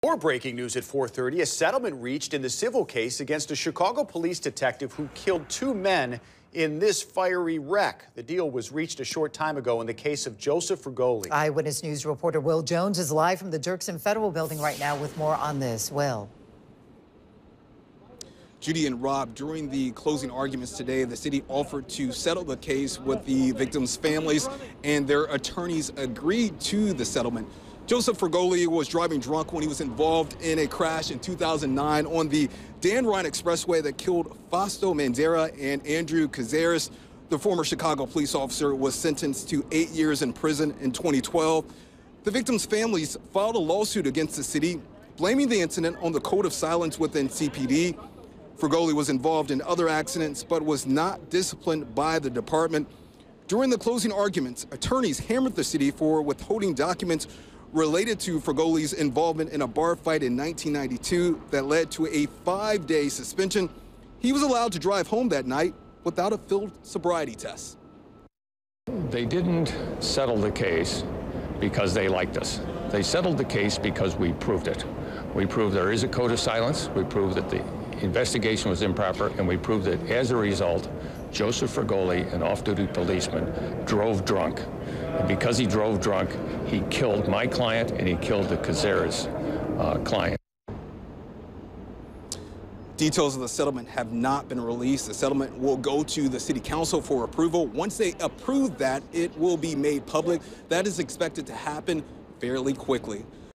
More breaking news at 4:30. A settlement reached in the civil case against a Chicago police detective who killed two men in this fiery wreck. The deal was reached a short time ago in the case of Joseph Frugoli. Eyewitness News reporter Will Jones is live from the Dirksen Federal Building right now with more on this. Will. Judy and Rob, during the closing arguments today, the city offered to settle the case with the victims' families, and their attorneys agreed to the settlement. Joseph Frugoli was driving drunk when he was involved in a crash in 2009 on the Dan Ryan Expressway that killed Fausto Mandera and Andrew Cazares. The former Chicago police officer was sentenced to 8 years in prison in 2012. The victims' families filed a lawsuit against the city, blaming the incident on the code of silence within CPD. Frugoli was involved in other accidents, but was not disciplined by the department. During the closing arguments, attorneys hammered the city for withholding documents related to Frugoli's involvement in a bar fight in 1992 that led to a 5-day suspension. He was allowed to drive home that night without a field sobriety test. They didn't settle the case because they liked us. They settled the case because we proved it. We proved there is a code of silence. We proved that the investigation was improper, and we proved that as a result, Joseph Frugoli, an off-duty policeman, drove drunk. And because he drove drunk, he killed my client and he killed the Cazares client. Details of the settlement have not been released. The settlement will go to the city council for approval. Once they approve that, it will be made public. That is expected to happen fairly quickly.